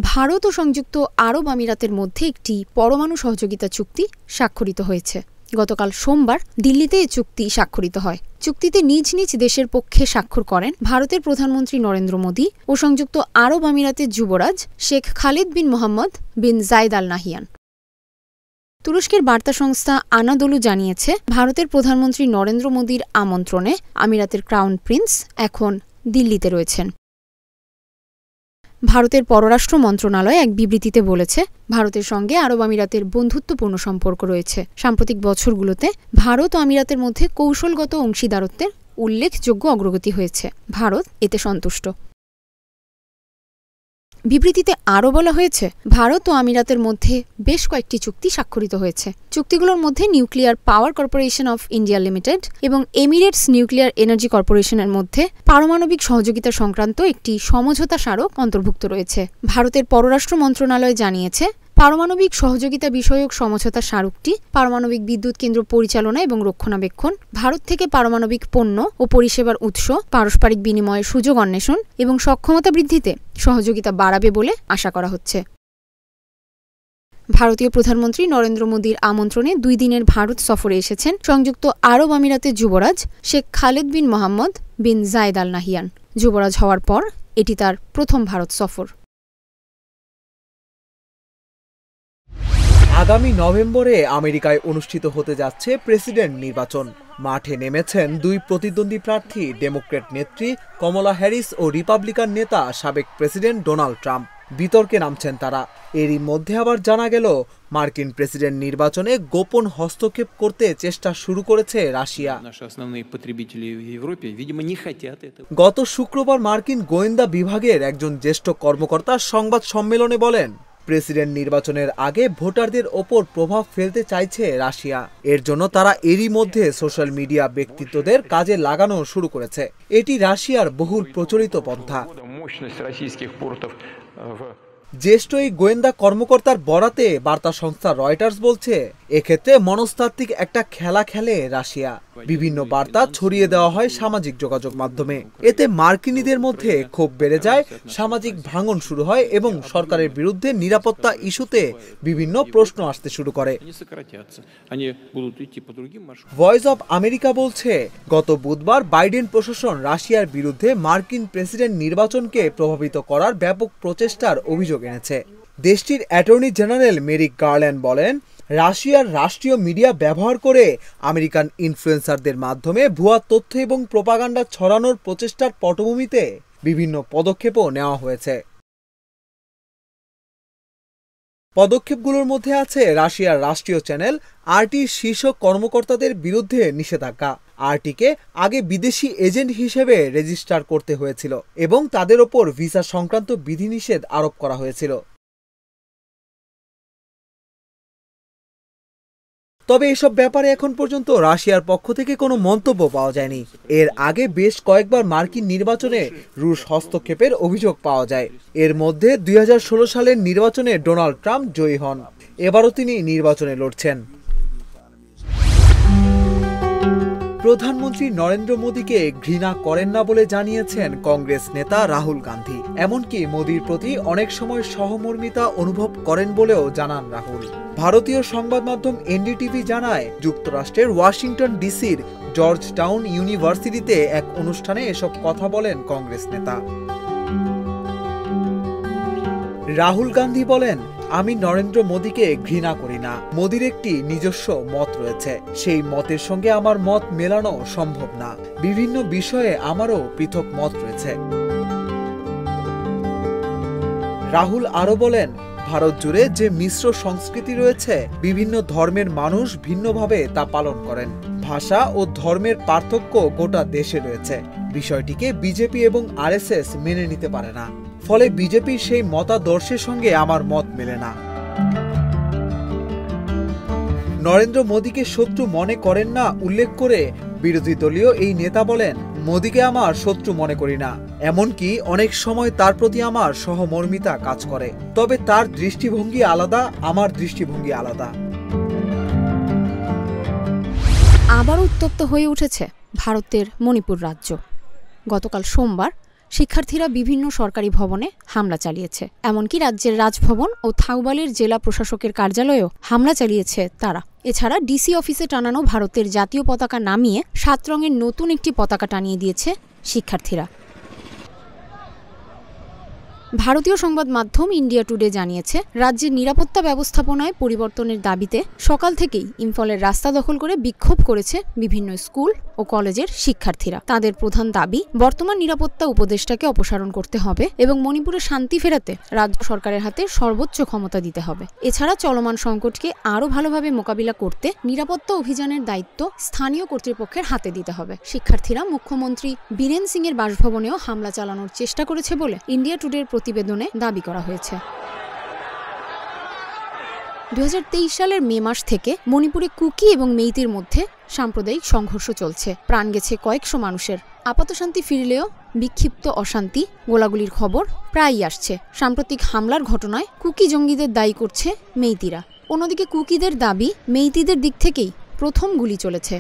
ভারত ও সংযুক্ত আরব আমিরাতের মধ্যে একটি পরমাণু সহযোগিতা চুক্তি স্বাক্ষরিত হয়েছে। গতকাল সোমবার দিল্লিতে এই চুক্তি স্বাক্ষরিত হয়। চুক্তিতে নিজ নিজ দেশের পক্ষে স্বাক্ষর করেন ভারতের প্রধানমন্ত্রী নরেন্দ্র মোদী ও সংযুক্ত আরব আমিরাতের যুবরাজ শেখ খালিদ বিন মোহাম্মদ বিন জায়েদ আল নাহিয়ান। তুরস্কের বার্তা সংস্থা আনাদোলু জানিয়েছে, ভারতের প্রধানমন্ত্রী নরেন্দ্র মোদীর আমন্ত্রণে আমিরাতের ক্রাউন প্রিন্স এখন দিল্লিতে রয়েছেন। ভারতের পররাষ্ট্র মন্ত্রণালয় এক বিবৃতিতে বলেছে, ভারতের সঙ্গে আরব আমিরাতের বন্ধুত্বপূর্ণ সম্পর্ক রয়েছে। সাম্প্রতিক বছরগুলোতে ভারত ও আমিরাতের মধ্যে কৌশলগত অংশীদারত্বের উল্লেখযোগ্য অগ্রগতি হয়েছে। ভারত এতে সন্তুষ্ট। বিবৃতিতে আরও বলা হয়েছে, ভারত ও আমিরাতের মধ্যে বেশ কয়েকটি চুক্তি স্বাক্ষরিত হয়েছে। চুক্তিগুলোর মধ্যে nuclear power corporation of India limited এবং এমিরেটস নিউক্লিয়ার এনার্জি কর্পোরেশনের মধ্যে পারমাণবিক সহযোগিতা সংক্রান্ত একটি সমঝোতা স্মারক অন্তর্ভুক্ত রয়েছে। ভারতের পররাষ্ট্র মন্ত্রণালয় জানিয়েছে, পারমাণবিক সহযোগিতা বিষয়ক সমঝোতা স্মারকটি পারমাণবিক বিদ্যুৎ কেন্দ্র পরিচালনা এবং রক্ষণাবেক্ষণ, ভারত থেকে পারমাণবিক পণ্য ও পরিষেবার উৎস, পারস্পরিক বিনিময়ের সুযোগ অন্বেষণ এবং সক্ষমতা বৃদ্ধিতে সহযোগিতা বাড়াবে বলে আশা করা হচ্ছে। ভারতীয় প্রধানমন্ত্রী নরেন্দ্র মোদীর আমন্ত্রণে 2 দিনের ভারত সফরে এসেছেন সংযুক্ত আরব আমিরাতের যুবরাজ শেখ খালিদ বিন মোহাম্মদ বিন জায়েদ আল নাহিয়ান। যুবরাজ হওয়ার পর এটি তার প্রথম ভারত সফর। আগামী নভেম্বরে আমেরিকায় অনুষ্ঠিত হতে যাচ্ছে প্রেসিডেন্ট নির্বাচন। মাঠে নেমেছেন 2 প্রতিদ্বন্দ্বী প্রার্থী, ডেমোক্র্যাট নেত্রী কমলা হ্যারিস ও রিপাবলিকান নেতা সাবেক প্রেসিডেন্ট ডোনাল্ড ট্রাম্প। বিতর্কে নামছেন তারা। এরই মধ্যে আবার জানা গেল, মার্কিন প্রেসিডেন্ট নির্বাচনে গোপন হস্তক্ষেপ করতে চেষ্টা শুরু করেছে রাশিয়া। গত শুক্রবার মার্কিন গোয়েন্দা বিভাগের একজন জ্যেষ্ঠ কর্মকর্তা সংবাদ সম্মেলনে বলেন, প্রেসিডেন্ট নির্বাচনের আগে ভোটারদের ওপর প্রভাব ফেলতে চাইছে রাশিয়া। এর জন্য তারা এরই মধ্যে সোশ্যাল মিডিয়া ব্যক্তিত্বদের কাজে লাগানো শুরু করেছে। এটি রাশিয়ার বহুল প্রচলিত পন্থা। জ্যেষ্ঠ এই গোয়েন্দা কর্মকর্তার বরাতে বার্তা সংস্থা রয়টার্স বলছে, এক্ষেত্রে মনস্তাত্ত্বিক একটা খেলা খেলে রাশিয়া। বিভিন্ন বার্তা ছড়িয়ে দেওয়া হয় সামাজিক যোগাযোগ মাধ্যমে। এতে মার্কিনীদের মধ্যে ক্ষোভ বেড়ে যায়, সামাজিক ভাঙন শুরু হয় এবং সরকারের বিরুদ্ধে নিরাপত্তা ইস্যুতে বিভিন্ন প্রশ্ন আসতে শুরু করে। ভয়েস অব আমেরিকা বলছে, গত বুধবার বাইডেন প্রশাসন রাশিয়ার বিরুদ্ধে মার্কিন প্রেসিডেন্ট নির্বাচনকে প্রভাবিত করার ব্যাপক প্রচেষ্টার অভিযোগ এনেছে। দেশটির অ্যাটর্নি জেনারেল মেরিক গারল্যান্ড বলেন, রাশিয়ার রাষ্ট্রীয় মিডিয়া ব্যবহার করে আমেরিকান ইনফ্লুয়েন্সারদের মাধ্যমে ভুয়া তথ্য এবং প্রোপাগান্ডা ছড়ানোর প্রচেষ্টার পটভূমিতে বিভিন্ন পদক্ষেপও নেওয়া হয়েছে। পদক্ষেপগুলোর মধ্যে আছে রাশিয়ার রাষ্ট্রীয় চ্যানেল আরটির শীর্ষ কর্মকর্তাদের বিরুদ্ধে নিষেধাজ্ঞা। আরটিকে আগে বিদেশি এজেন্ট হিসেবে রেজিস্টার করতে হয়েছিল এবং তাদের ওপর ভিসা সংক্রান্ত বিধিনিষেধ আরোপ করা হয়েছিল। তবে এসব ব্যাপারে এখন পর্যন্ত রাশিয়ার পক্ষ থেকে কোনো মন্তব্য পাওয়া যায়নি। এর আগে বেশ কয়েকবার মার্কিন নির্বাচনে রুশ হস্তক্ষেপের অভিযোগ পাওয়া যায়। এর মধ্যে 2016 সালের নির্বাচনে ডোনাল্ড ট্রাম্প জয়ী হন। এবারও তিনি নির্বাচনে লড়ছেন। প্রধানমন্ত্রী নরেন্দ্র মোদীকে ঘৃণা করেন না বলে জানিয়েছেন কংগ্রেস নেতা রাহুল গান্ধী। এমনকি মোদীর প্রতি অনেক সময় সহমর্মিতা অনুভব করেন বলেও জানান রাহুল। ভারতীয় সংবাদ মাধ্যম এনডিটিভি জানায়, যুক্তরাষ্ট্রের ওয়াশিংটন ডিসির জর্জ টাউন ইউনিভার্সিটিতে এক অনুষ্ঠানে এসব কথা বলেন কংগ্রেস নেতা। রাহুল গান্ধী বলেন, আমি নরেন্দ্র মোদীকে ঘৃণা করি না। মোদীর একটি নিজস্ব মত রয়েছে, সেই মতের সঙ্গে আমার মত মেলানো সম্ভব না। বিভিন্ন বিষয়ে আমারও পৃথক মত রয়েছে। রাহুল আরো বলেন, ভারত জুড়ে যে মিশ্র সংস্কৃতি রয়েছে, বিভিন্ন ধর্মের মানুষ ভিন্নভাবে তা পালন করেন। ভাষা ও ধর্মের পার্থক্য গোটা দেশে রয়েছে। বিষয়টিকে বিজেপি এবং আরএসএস মেনে নিতে পারে না। ফলে বিজেপির সেই মতাদর্শের সঙ্গে আমার মত মেলে না। নরেন্দ্র মোদীকে শত্রু মনে করেন না উল্লেখ করে বিরোধী দলীয় এই নেতা বলেন, মোদীকে আমার শত্রু মনে করি না। এমনকি অনেক সময় তার প্রতি আমার সহমর্মিতা কাজ করে। তবে তার দৃষ্টিভঙ্গি আলাদা, আমার দৃষ্টিভঙ্গি আলাদা। আবারও উত্তপ্ত হয়ে উঠেছে ভারতের মণিপুর রাজ্য। গতকাল সোমবার শিক্ষার্থীরা বিভিন্ন সরকারি ভবনে হামলা চালিয়েছে। এমনকি রাজ্যের রাজভবন ও থাউবালের জেলা প্রশাসকের কার্যালয়েও হামলা চালিয়েছে তারা। এছাড়া ডিসি অফিসে টানানো ভারতের জাতীয় পতাকা নামিয়ে 7 রঙের নতুন একটি পতাকা টানিয়ে দিয়েছে শিক্ষার্থীরা। ভারতীয় সংবাদ মাধ্যম ইন্ডিয়া টুডে জানিয়েছে, রাজ্যের নিরাপত্তা ব্যবস্থাপনায় পরিবর্তনের দাবিতে সকাল থেকেই ইম্ফলের রাস্তা দখল করে বিক্ষোভ করেছে বিভিন্ন স্কুল ও কলেজের শিক্ষার্থীরা। তাদের প্রধান দাবি, বর্তমান নিরাপত্তা উপদেষ্টাকে অপসারণ করতে হবে এবং মণিপুরে শান্তি ফেরাতে রাজ্য সরকারের হাতে সর্বোচ্চ ক্ষমতা দিতে হবে। এছাড়া চলমান সংকটকে আরও ভালোভাবে মোকাবিলা করতে নিরাপত্তা অভিযানের দায়িত্ব স্থানীয় কর্তৃপক্ষের হাতে দিতে হবে। শিক্ষার্থীরা মুখ্যমন্ত্রী বীরেন সিং এর বাসভবনেও হামলা চালানোর চেষ্টা করেছে বলে ইন্ডিয়া টুডের প্রতিবেদনে দাবি করা হয়েছে। 2023 সালের মে মাস থেকে মণিপুরে কুকি এবং মেইতির মধ্যে সাম্প্রদায়িক সংঘর্ষ চলছে। প্রাণ গেছে কয়েকশো মানুষের। আপাত শান্তি ফিরলেও বিক্ষিপ্ত অশান্তি, গোলাগুলির খবর প্রায়ই আসছে। সাম্প্রতিক হামলার ঘটনায় কুকি জঙ্গিদের দায়ী করছে মেইতিরা। অন্যদিকে কুকিদের দাবি, মেইতিদের দিক থেকেই প্রথম গুলি চলেছে।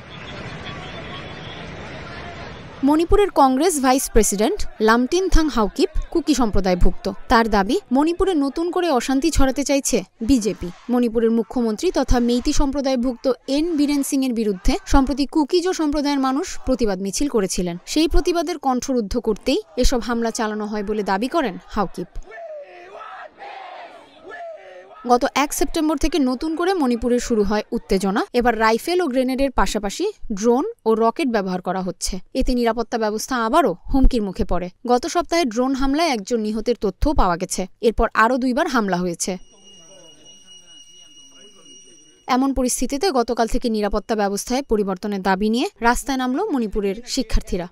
মণিপুরের কংগ্রেস ভাইস প্রেসিডেন্ট লামটিনথাং হাওকিপ কুকি সম্প্রদায়ভুক্ত। তার দাবি, মণিপুরে নতুন করে অশান্তি ছড়াতে চাইছে বিজেপি। মণিপুরের মুখ্যমন্ত্রী তথা মেইতি সম্প্রদায়ভুক্ত এন বীরেন সিং এর বিরুদ্ধে সম্প্রতি কুকিজো সম্প্রদায়ের মানুষ প্রতিবাদ মিছিল করেছিলেন। সেই প্রতিবাদের কণ্ঠরুদ্ধ করতেই এসব হামলা চালানো হয় বলে দাবি করেন হাওকিপ। গত 1 সেপ্টেম্বর থেকে নতুন করে মণিপুরে শুরু হয় উত্তেজনা। এবার রাইফেল ও গ্রেনেডের পাশাপাশি ড্রোন ও রকেট ব্যবহার করা হচ্ছে। এতে নিরাপত্তা ব্যবস্থা আবারও হুমকির মুখে পড়ে। গত সপ্তাহে ড্রোন হামলায় একজন নিহতের তথ্যও পাওয়া গেছে। এরপর আরও 2 বার হামলা হয়েছে। এমন পরিস্থিতিতে গতকাল থেকে নিরাপত্তা ব্যবস্থায় পরিবর্তনের দাবি নিয়ে রাস্তায় নামল মণিপুরের শিক্ষার্থীরা।